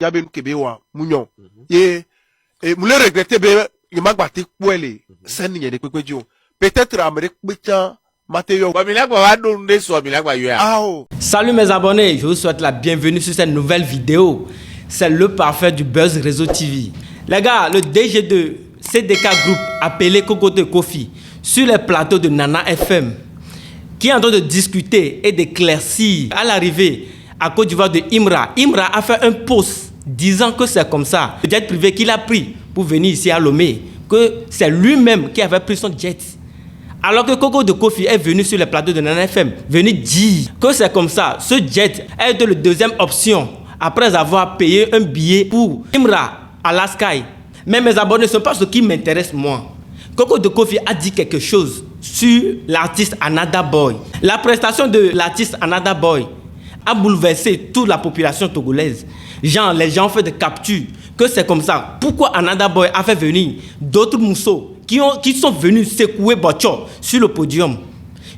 ya be nkebe wa munyo ye et moule regretter be il m'a battu pour les scènes de Pépédio peut-être Amérique Pétain Mathéo Salut mes abonnés, je vous souhaite la bienvenue sur cette nouvelle vidéo. C'est le parfait du Buzz Réseau TV. Les gars, le DG de CDK Group appelé Cocotte Kofi sur les plateaux de Nana FM qui est en train de discuter et d'éclaircir à l'arrivée à Côte d'Ivoire de Imra. Imra a fait un post disant que c'est comme ça, le jet privé qu'il a pris pour venir ici à Lomé, que c'est lui-même qui avait pris son jet. Alors que Coco de Kofi est venu sur les plateaux de Nana FM, venu dire que c'est comme ça, ce jet est la deuxième option après avoir payé un billet pour Imra à la Sky. Mais mes abonnés, ce n'est pas ce qui m'intéresse moi. Coco de Kofi a dit quelque chose sur l'artiste Another Boy. La prestation de l'artiste Another Boy a bouleversé toute la population togolaise. Genre, les gens ont fait des captures, que c'est comme ça. Pourquoi Another Boy a fait venir d'autres mousseaux qui sont venus secouer Bocho sur le podium.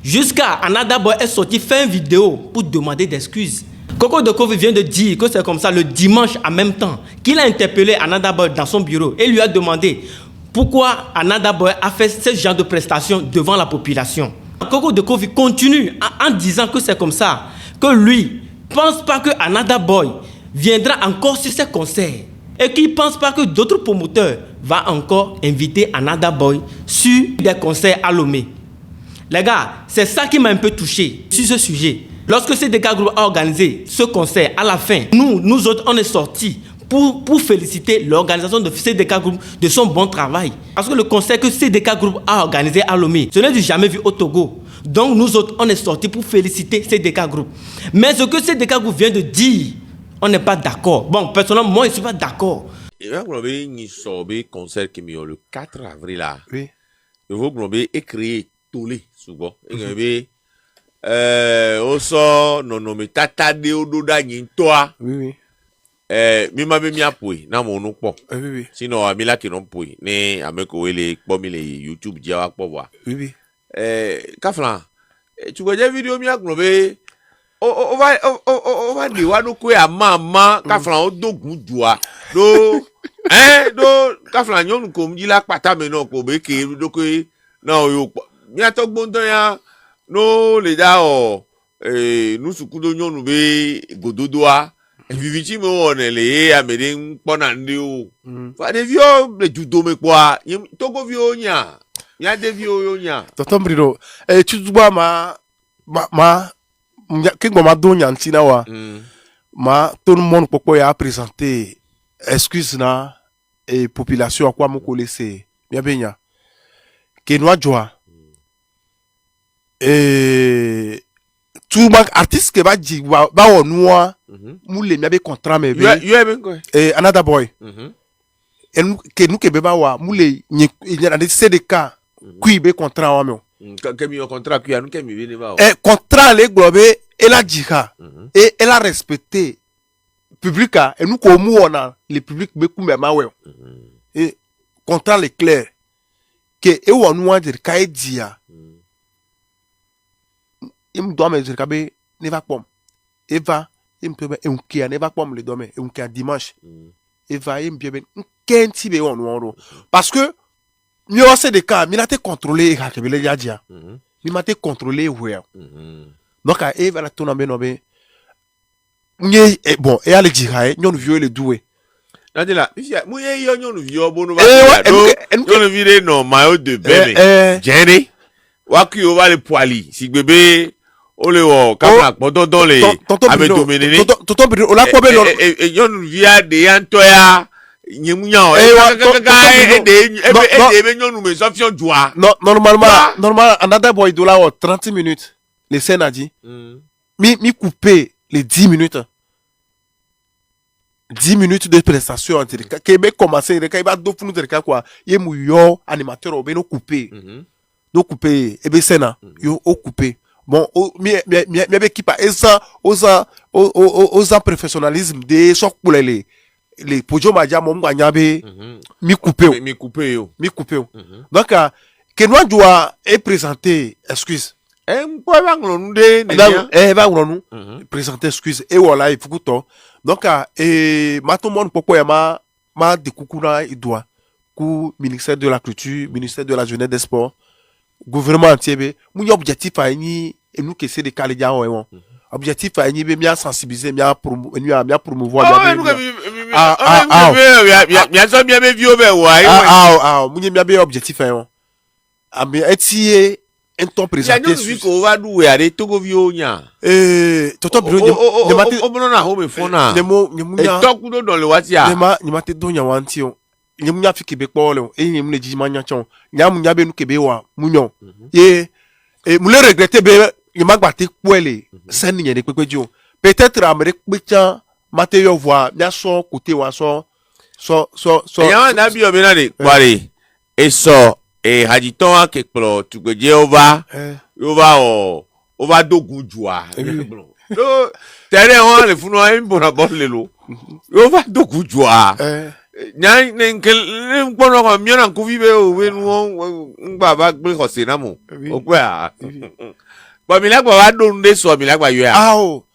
Jusqu'à Another Boy est sorti faire une vidéo pour demander des excuses. Coco de Kofi vient de dire que c'est comme ça le dimanche en même temps qu'il a interpellé Another Boy dans son bureau et lui a demandé pourquoi Another Boy a fait ce genre de prestations devant la population. Coco de Kofi continue en disant que c'est comme ça, que lui pense pas que Another Boy viendra encore sur ses concerts et qu'il ne pense pas que d'autres promoteurs vont encore inviter Another Boy sur des concerts à Lomé. Les gars, c'est ça qui m'a un peu touché sur ce sujet. Lorsque CDK Group a organisé ce concert, à la fin, nous autres, on est sortis pour féliciter l'organisation de CDK Group de son bon travail. Parce que le concert que CDK Group a organisé à Lomé, ce n'est du jamais vu au Togo. Donc nous autres, on est sortis pour féliciter CDK Group. Mais ce que CDK Group vient de dire, on n'est pas d'accord. Bon, personnellement, moi, je ne suis pas d'accord. Il va y concert qui est le 4 avril là. Oui. Il va écrire tous les souvent. Il va aussi nommer Tata Deododa Nintoa. Oui, oui. Mi ma be mi apoi na mo no po. Oui, oui. Sinon amila ki non poi ne ameko ele po mi le YouTube dia wa po wa. Oui, oui. Kaflan. Tu vois des vidéos mi aknobe on va dire wa no ko ya mama Kaflan o dogun jua. Do do Kaflan nyon ko mi la pata me no ko be ke do ko na yo mi atogbo ndan ya no le da o nu sukudo nyon be gododoa. Viviti me on les américains pendant nous. Fa de vieux le judo me quoi. Togo vieux nya. Ya de vieux nya. Tonton Brino, tu dois ma que ma donya ntina wa. Ma tout le monde pourquoi ya présenté excuse na et population à quoi me connaissez. Bien bien. Que nous joie. Tout le artiste qui va dire va au noir moule mi contrat mais Another Boy et nous que beba wa moule ni na CDK qui be contrat wa me que mi contrat qui anu que mi vini ba contrat le globe et la djika et elle a respecté public et nous comme on a le public be kumbe ma we et contrat le clair que e wa nous dire ka dia il doit me dire que ne va pas Eva il peut un qui ne va pas me le donner un qui dimanche Eva il bien quinti be on parce que mieux c'est des cas il a été contrôlé à que le dia il m'a été contrôlé ouais donc à Eva la tourner ben ben bon et aller dire nous vieux le doué Nadela mouye yo nyonu vieux bonu ba nyonu vire non maillot de bain Jerry Waki over le poili si bébé ole wo kama podo don le abe domenene tonton Brino o la ko be lo e yon via de antoya nyemunya e nyonu me sofion joie normalement Another Boy doit là 30 minutes les scènes a dit mi couper les 10 minutes 10 minutes de prestation en direct que commencer il va do funu direct quoi yemu yo animateur o be no couper donc couper et bien c'est là yo au couper bon mi équipe aux professionnalisme des chocs pour les podiums à mon gagnabe mi couper donc que nous doit est présenter excuse quoi va nous va nous présenter excuse et voilà il faut que Donc, maintenant, mon pourquoi ma découvert il doit, ku ministère de la culture, ministère de la jeunesse des sports, gouvernement entier, mon objectif a ni et nous que c'est de caler déjà ouais. Objectif a ni bien sensibiliser, bien promouvoir. Mon bien objectif hein. Ah mais etier un temps présenté. Vu qu'on va nous et Togo vionia. Toto dans le watia. Ni mate donya wantio. Nyemunya fi Québécois le et nyemune jimanya chon. Nyamunya be nu Québécois munyon. Et mule regretter be nyemagbate kwele sen nye de kwekwejo. Peut-être Amérique pecha mate yo voir nya so côté wa so. Ya na bi obenade kware. Et so et haditon a kekplo tu go Jehova. Ova dogun jua. No tere on le funu en bona bon lelo. Ova dogun jua. Nya nkel nkono ko miona kuvibe o wenu ngba gbe ko se na mo. O pe a. Ba mi lagba wa do nde so mi lagba yo a. Ah o.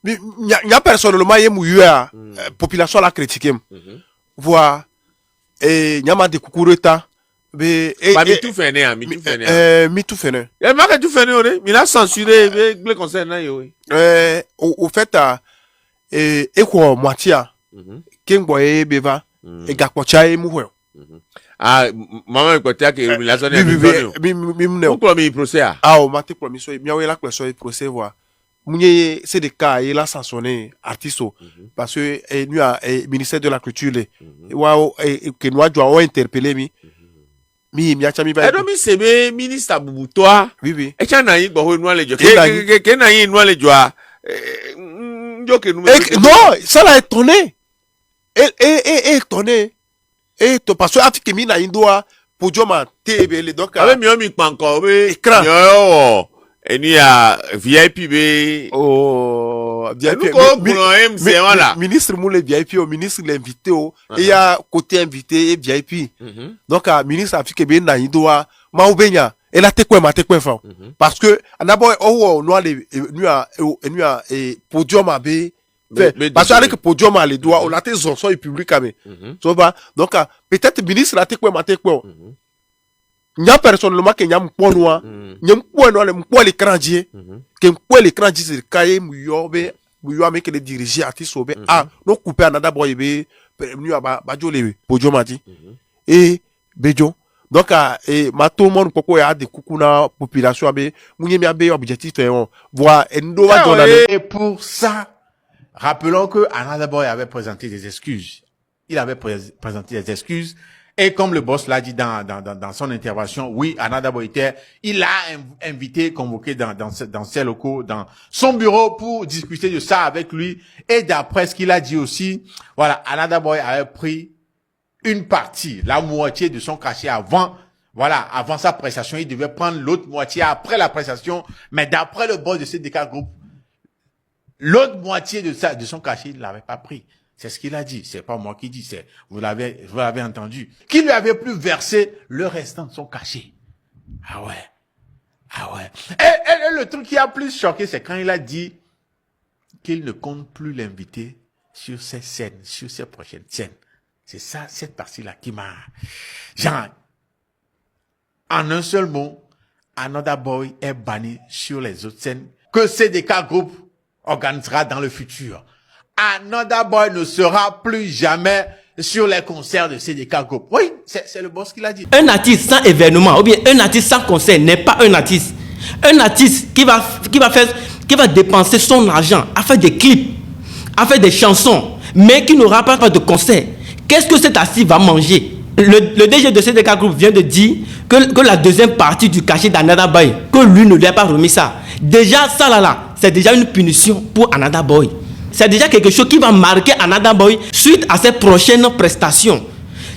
Nya personnellement yemu yo a population la critiquer. Voir nyama de kukureta be mi tout fait né mi tout fait né et ma que tout fait né mi la censuré le concert na yo au fait quoi moitié kengbo beva et gakpocha e muwe maman ko tia que mi la sonne mi on ko mi procès o mate ko mi so mi awe la so procès voir Mounié, c'est des cas, il a sanctionné artiste parce que nous a ministère de la culture que nous avons interpellé mi a chami ba. Donc mi c'est ministre Bubutoa. Oui. Et chana yi bo nous le jo. Que na yi nous le jo. Non, ça l'a étonné. Étonné. Et parce que Afrique mi na indoa podium TV donc avec mi panko we écran. Yo. Et nous a VIP B. VIP. Ministre moule VIP au ministre l'invité au et il y a côté invité et VIP. Donc ministre Afrique ben na indoa ma obenya et la te quoi fa. Parce que d'abord nous a podium abe parce que avec podium les doigts on a tes zonso et public amé. Tu vois donc peut-être ministre la te quoi nya personnellement que nya mponoa nya mpono le mpo l'écran die que mpo l'écran die c'est kaye muyo avec les dirigeants artistes obe no couper another boy be nu ba jole pojo mati et bejo donc ma tout le monde pourquoi y a des kukuna population be munye mi abe objectif voir endo va donner. Et pour ça, rappelons que Another Boy avait présenté des excuses. Il avait présenté des excuses. Et comme le boss l'a dit dans son intervention, oui, Another Boy il a invité, convoqué dans ses locaux, dans son bureau pour discuter de ça avec lui. Et d'après ce qu'il a dit aussi, voilà, Another Boy avait pris une partie, la moitié de son cachet avant sa prestation. Il devait prendre l'autre moitié après la prestation. Mais d'après le boss de CDK Group, l'autre moitié de son cachet, il l'avait pas pris. C'est ce qu'il a dit. C'est pas moi qui dis. Vous l'avez entendu. Qui lui avait plus versé le restant de son cachet. Ah ouais. Et le truc qui a plus choqué, c'est quand il a dit qu'il ne compte plus l'inviter sur ses scènes, sur ses prochaines scènes. C'est ça, cette partie-là qui m'a, genre, en un seul mot, Another Boy est banni sur les autres scènes que CDK Group organisera dans le futur. Another Boy ne sera plus jamais sur les concerts de CDK Group. Oui, c'est le boss qui l'a dit. Un artiste sans événement ou bien un artiste sans concert n'est pas un artiste. Un artiste qui va dépenser son argent à faire des clips, à faire des chansons, mais qui n'aura pas de concert. Qu'est-ce que cet artiste va manger? Le DG de CDK Group vient de dire que la deuxième partie du cachet d'Another Boy, que lui ne lui a pas remis ça. Déjà, ça là, c'est déjà une punition pour Another Boy. C'est déjà quelque chose qui va marquer Another Boy suite à ses prochaines prestations.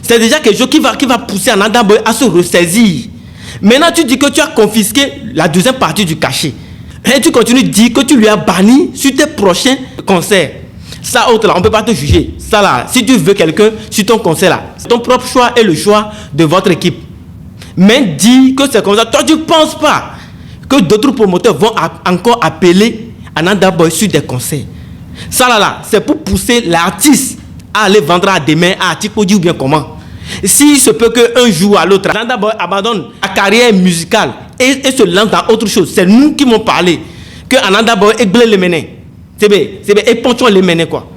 C'est déjà quelque chose qui va pousser Another Boy à se ressaisir. Maintenant, tu dis que tu as confisqué la deuxième partie du cachet. Et tu continues de dire que tu lui as banni sur tes prochains concerts. Ça, autre là, on ne peut pas te juger. Ça là, si tu veux quelqu'un sur ton concert là, c'est ton propre choix et le choix de votre équipe. Mais dis que c'est comme ça. Toi, tu ne penses pas que d'autres promoteurs vont encore appeler Another Boy sur des concerts. Ça là, c'est pour pousser l'artiste à aller vendre à demain à Atipodi ou bien comment. S'il se peut qu'un jour à l'autre, Ananda Boy abandonne la carrière musicale et se lance dans autre chose. C'est nous qui m'ont parlé que Ananda Boy est blé le mené. C'est bien, et ponchon le mené quoi.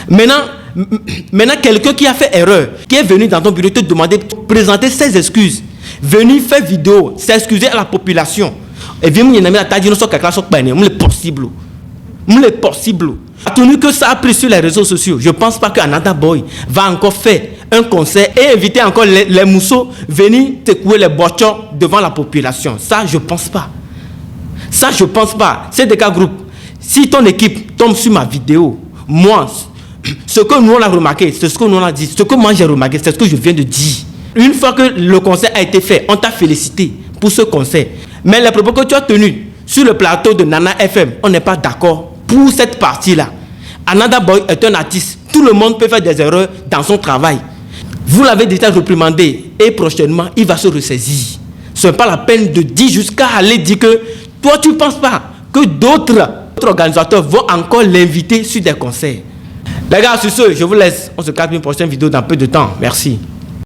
Maintenant, quelqu'un qui a fait erreur, qui est venu dans ton bureau te demander de présenter ses excuses, venir faire vidéo, s'excuser à la population. Et bien, il y a possible. C'est possible. Tenu que ça a pris sur les réseaux sociaux, je ne pense pas qu'Ananda Boy va encore faire un concert et inviter encore les mousseaux venir secouer les bochons devant la population. Ça, je ne pense pas. Ça, je ne pense pas. C'est des cas groupes. Si ton équipe tombe sur ma vidéo, moi, ce que nous on a remarqué, c'est ce que nous on a dit, ce que moi j'ai remarqué, c'est ce que je viens de dire. Une fois que le concert a été fait, on t'a félicité pour ce concert. Mais les propos que tu as tenus sur le plateau de Nana FM, on n'est pas d'accord pour cette partie-là. Ananda Boy est un artiste. Tout le monde peut faire des erreurs dans son travail. Vous l'avez déjà réprimandé et prochainement, il va se ressaisir. Ce n'est pas la peine de dire jusqu'à aller dire que toi, tu ne penses pas que d'autres organisateurs vont encore l'inviter sur des concerts. Les gars, sur ce, je vous laisse. On se capte une prochaine vidéo dans peu de temps. Merci.